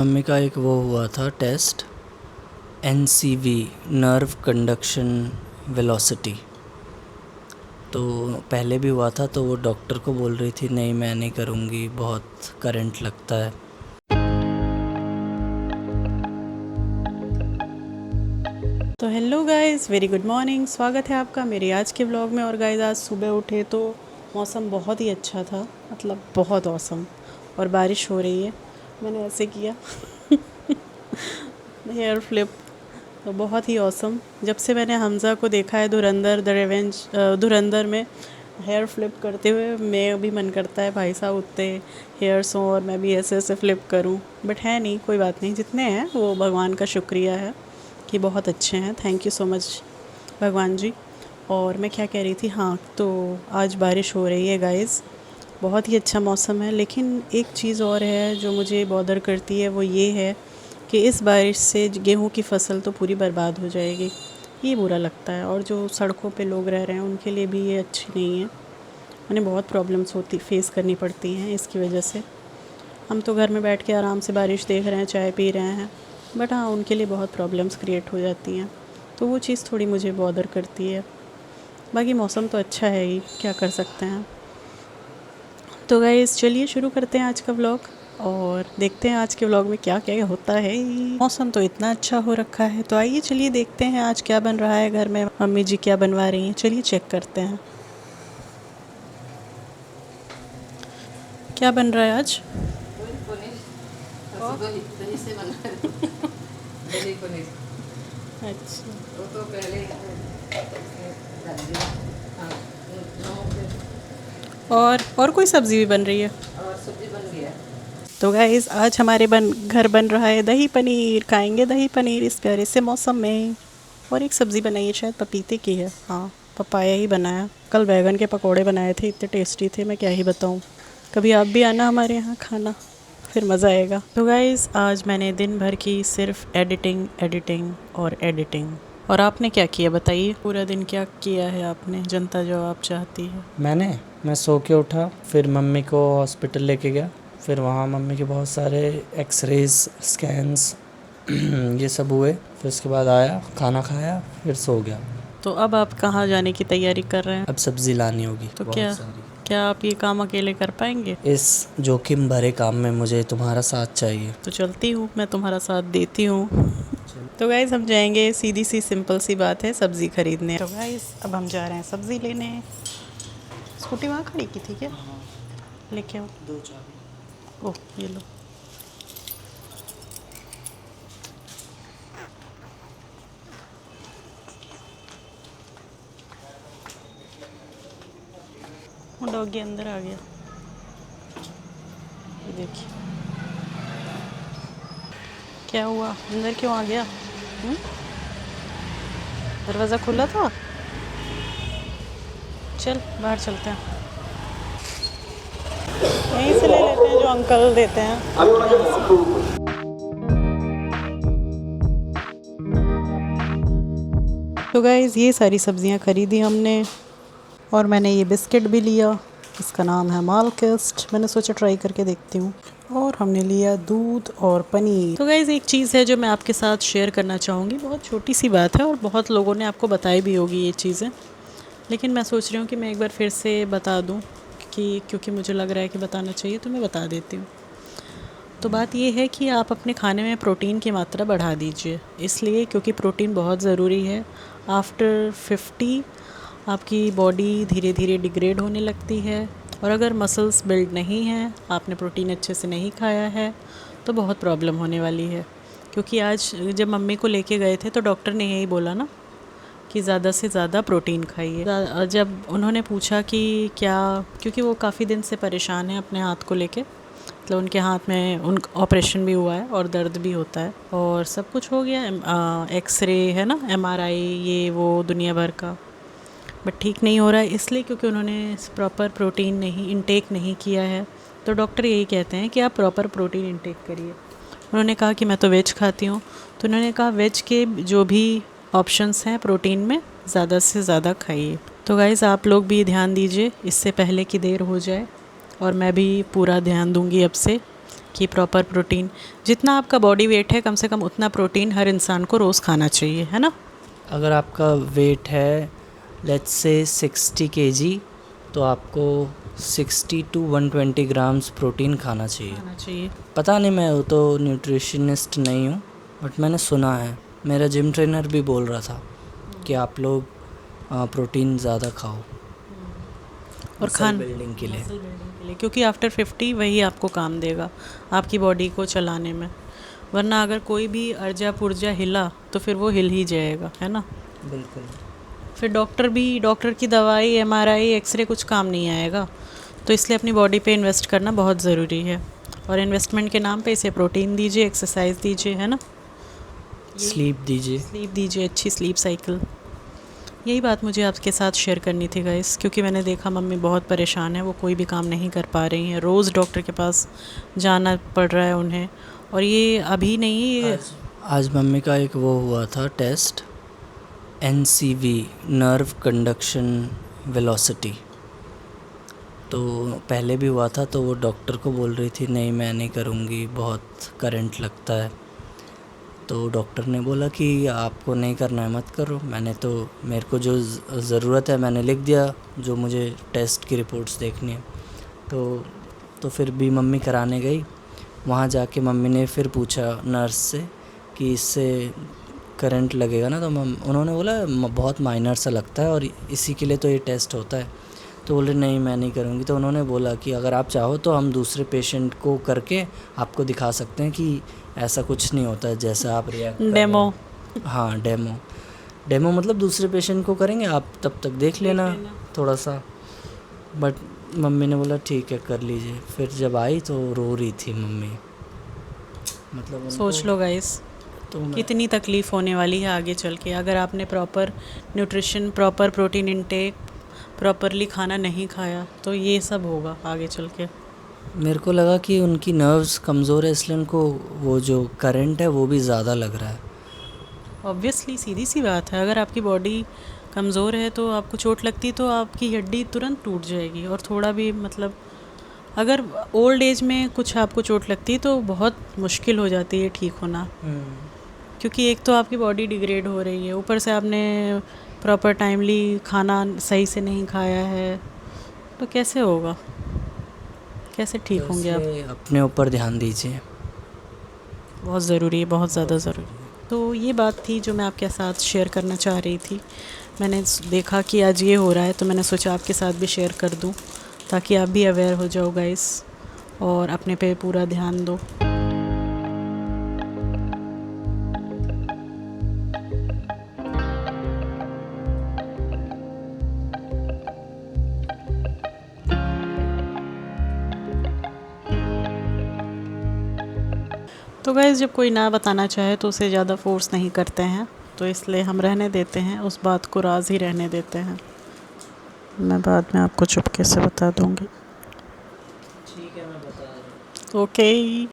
Mummy का एक वो हुआ था test, NCV, nerve conduction velocity. तो पहले भी हुआ था, तो वो डॉक्टर को बोल रही थी नहीं मैं नहीं करूँगी, बहुत करंट लगता है। तो hello guys, very good morning. स्वागत है आपका मेरे आज के व्लॉग में। और गाइस आज सुबह उठे तो मौसम बहुत ही अच्छा था, मतलब बहुत औसम, और बारिश हो रही है। मैंने ऐसे किया हेयर फ्लिप, तो बहुत ही औसम। जब से मैंने हमज़ा को देखा है धुरंधर द रिवेंज धुरंधर में हेयर फ्लिप करते हुए, मैं भी मन करता है भाई साहब उतने हेयर्स हों और मैं भी ऐसे ऐसे फ्लिप करूं। बट है नहीं, कोई बात नहीं, जितने हैं वो भगवान का शुक्रिया है कि बहुत अच्छे हैं। थैंक यू सो मच भगवान जी। और मैं क्या कह रही थी, हाँ, तो आज बारिश हो रही है गाइज़, बहुत ही अच्छा मौसम है। लेकिन एक चीज़ और है जो मुझे बॉदर करती है, वो ये है कि इस बारिश से गेहूं की फसल तो पूरी बर्बाद हो जाएगी। ये बुरा लगता है। और जो सड़कों पे लोग रह रहे हैं उनके लिए भी ये अच्छी नहीं है। उन्हें बहुत प्रॉब्लम्स फेस करनी पड़ती हैं इसकी वजह से। हम तो घर में बैठ के आराम से बारिश देख रहे हैं, चाय पी रहे हैं, बट हाँ, उनके लिए बहुत प्रॉब्लम्स क्रिएट हो जाती हैं। तो वो चीज़ थोड़ी मुझे बॉदर करती है। बाकी मौसम तो अच्छा है ही, क्या कर सकते हैं। तो गाइस चलिए शुरू करते हैं आज का व्लॉग और देखते हैं आज के व्लॉग में क्या क्या होता है। मौसम तो इतना अच्छा हो रखा है, तो आइए चलिए देखते हैं आज क्या बन रहा है घर में, मम्मी जी क्या बनवा रही हैं। चलिए चेक करते हैं क्या बन रहा है आज। दही से बना है। दही पनीर अच्छा, वो तो पहले ही डाल दिया। हाँ, और कोई सब्ज़ी भी बन रही है। और सब्जी बन गया। तो गाइस आज हमारे घर बन रहा है दही पनीर। खाएंगे दही पनीर इस प्यारे से मौसम में। और एक सब्ज़ी बनाई है, शायद पपीते की है, हाँ पपाया ही बनाया। कल बैगन के पकोड़े बनाए थे, इतने टेस्टी थे, मैं क्या ही बताऊँ। कभी आप भी आना हमारे यहाँ खाना, फिर मज़ा आएगा। तो गाइस आज मैंने दिन भर की सिर्फ एडिटिंग एडिटिंग और एडिटिंग। और आपने क्या किया बताइए, पूरा दिन क्या किया है आपने, जनता जवाब चाहती है। मैं सो के उठा, फिर मम्मी को हॉस्पिटल लेके गया, फिर वहाँ मम्मी के बहुत सारे एक्सरेज, स्कैन्स ये सब हुए। फिर उसके बाद आया, खाना खाया, फिर सो गया। तो अब आप कहाँ जाने की तैयारी कर रहे हैं। अब सब्ज़ी लानी होगी तो बहुत क्या सारी। क्या आप ये काम अकेले कर पाएंगे। इस जोखिम भरे काम में मुझे तुम्हारा साथ चाहिए। तो चलती हूँ, मैं तुम्हारा साथ देती हूँ। तो गाइज़ हम जाएंगे, सीधी सी सिंपल सी बात है, सब्ज़ी खरीदने। तो गाइज़ अब हम जा रहे हैं सब्ज़ी लेने। स्कूटी वहाँ खड़ी की थी क्या, लेके आओ। 2 चाबी। ओह ये लो। वो डॉगी अंदर आ गया, ये देखिए क्या हुआ, अंदर क्यों आ गया। दरवाज़ा खुला था। चल बाहर चलते हैं, यहीं से ले लेते हैं जो अंकल देते हैं। तो गाइज़ ये सारी सब्ज़ियाँ ख़रीदी हमने, और मैंने ये बिस्किट भी लिया, इसका नाम है मालकिस्ट, मैंने सोचा ट्राई करके देखती हूँ। और हमने लिया दूध और पनीर। तो गाइज़ एक चीज़ है जो मैं आपके साथ शेयर करना चाहूँगी, बहुत छोटी सी बात है और बहुत लोगों ने आपको बताई भी होगी ये चीज़ें, लेकिन मैं सोच रही हूँ कि मैं एक बार फिर से बता दूँ, क्योंकि मुझे लग रहा है कि बताना चाहिए, तो मैं बता देती हूँ। तो बात ये है कि आप अपने खाने में प्रोटीन की मात्रा बढ़ा दीजिए, इसलिए क्योंकि प्रोटीन बहुत ज़रूरी है। आफ्टर 50 आपकी बॉडी धीरे धीरे डिग्रेड होने लगती है, और अगर मसल्स बिल्ड नहीं हैं, आपने प्रोटीन अच्छे से नहीं खाया है, तो बहुत प्रॉब्लम होने वाली है। क्योंकि आज जब मम्मी को लेके गए थे तो डॉक्टर ने यही बोला ना कि ज़्यादा से ज़्यादा प्रोटीन खाइए। जब उन्होंने पूछा कि क्या, क्योंकि वो काफ़ी दिन से परेशान है अपने हाथ को लेके, मतलब उनके हाथ में ऑपरेशन भी हुआ है और दर्द भी होता है और सब कुछ हो गया, एक्सरे है ना, MRI, ये वो दुनिया भर का, बट ठीक नहीं हो रहा है, इसलिए क्योंकि उन्होंने प्रॉपर प्रोटीन नहीं इनटेक नहीं किया है। तो डॉक्टर यही कहते हैं कि आप प्रॉपर प्रोटीन इनटेक करिए। उन्होंने कहा कि मैं तो वेज खाती हूँ, तो उन्होंने कहा वेज के जो भी ऑप्शंस हैं प्रोटीन में, ज़्यादा से ज़्यादा खाइए। तो गाइज़ आप लोग भी ध्यान दीजिए इससे पहले कि देर हो जाए, और मैं भी पूरा ध्यान दूंगी अब से कि प्रॉपर प्रोटीन, जितना आपका बॉडी वेट है कम से कम उतना प्रोटीन हर इंसान को रोज़ खाना चाहिए, है ना। अगर आपका वेट है लेट्स से 60 kg, तो आपको 60 to 120 ग्राम्स प्रोटीन खाना चाहिए। पता नहीं, मैं वो तो न्यूट्रिशनिस्ट नहीं हूँ, बट मैंने सुना है, मेरा जिम ट्रेनर भी बोल रहा था कि आप लोग प्रोटीन ज़्यादा खाओ और खान बिल्डिंग के लिए। क्योंकि आफ्टर 50 वही आपको काम देगा आपकी बॉडी को चलाने में, वरना अगर कोई भी अर्जा पुर्जा हिला तो फिर वो हिल ही जाएगा, है ना। बिल्कुल। फिर डॉक्टर की दवाई, MRI, एक्सरे कुछ काम नहीं आएगा। तो इसलिए अपनी बॉडी पे इन्वेस्ट करना बहुत ज़रूरी है, और इन्वेस्टमेंट के नाम पे इसे प्रोटीन दीजिए, एक्सरसाइज दीजिए, है ना, स्लीप दीजिए। अच्छी स्लीप साइकिल। यही बात मुझे आपके साथ शेयर करनी थी गाइस, क्योंकि मैंने देखा मम्मी बहुत परेशान है, वो कोई भी काम नहीं कर पा रही हैं, रोज़ डॉक्टर के पास जाना पड़ रहा है उन्हें। और ये अभी नहीं, ये आज मम्मी का एक वो हुआ था test, NCV, nerve conduction velocity. तो पहले भी हुआ था, तो वो डॉक्टर को बोल रही थी नहीं मैं नहीं करूँगी, बहुत करंट लगता है। तो डॉक्टर ने बोला कि आपको नहीं करना है मत करो। मैंने तो, मेरे को जो ज़रूरत है मैंने लिख दिया, जो मुझे टेस्ट की रिपोर्ट्स देखनी है। तो फिर भी मम्मी कराने गई। वहाँ जाके मम्मी ने फिर पूछा नर्स से कि इससे करंट लगेगा ना, तो उन्होंने बोला बहुत माइनर सा लगता है और इसी के लिए तो ये टेस्ट होता है। तो बोले नहीं मैं नहीं करूँगी। तो उन्होंने बोला कि अगर आप चाहो तो हम दूसरे पेशेंट को करके आपको दिखा सकते हैं कि ऐसा कुछ नहीं होता है जैसा आप रिएक्ट डेमो। हाँ डेमो मतलब दूसरे पेशेंट को करेंगे, आप तब तक देख लेना थोड़ा सा। बट मम्मी ने बोला ठीक है कर लीजिए। फिर जब आई तो रो रही थी मम्मी, मतलब सोच लो गाइस तो कितनी तकलीफ़ होने वाली है आगे चल के, अगर आपने proper nutrition, proper protein intake, properly खाना नहीं खाया तो ये सब होगा आगे चल के। मेरे को लगा कि उनकी नर्व्स कमज़ोर है, इसलिए उनको वो जो करंट है वो भी ज़्यादा लग रहा है। ऑब्वियसली सीधी सी बात है, अगर आपकी बॉडी कमज़ोर है तो आपको चोट लगती तो आपकी हड्डी तुरंत टूट जाएगी। और थोड़ा भी मतलब अगर ओल्ड एज में कुछ आपको चोट लगती तो बहुत मुश्किल हो जाती है ठीक होना, क्योंकि एक तो आपकी बॉडी डिग्रेड हो रही है, ऊपर से आपने प्रॉपर टाइमली खाना सही से नहीं खाया है, तो कैसे होगा, कैसे ठीक होंगे आप। इसलिए अपने ऊपर ध्यान दीजिए, बहुत ज़रूरी है, बहुत ज़्यादा ज़रूरी है। तो ये बात थी जो मैं आपके साथ शेयर करना चाह रही थी। मैंने देखा कि आज ये हो रहा है तो मैंने सोचा आपके साथ भी शेयर कर दूं, ताकि आप भी अवेयर हो जाओ गाइस और अपने पे पूरा ध्यान दो। तो गाइस जब कोई ना बताना चाहे तो उसे ज़्यादा फोर्स नहीं करते हैं, तो इसलिए हम रहने देते हैं, उस बात को राज ही रहने देते हैं। मैं बाद में आपको चुपके से बता दूँगी। ठीक है मैं बता रहा हूँ। ओके।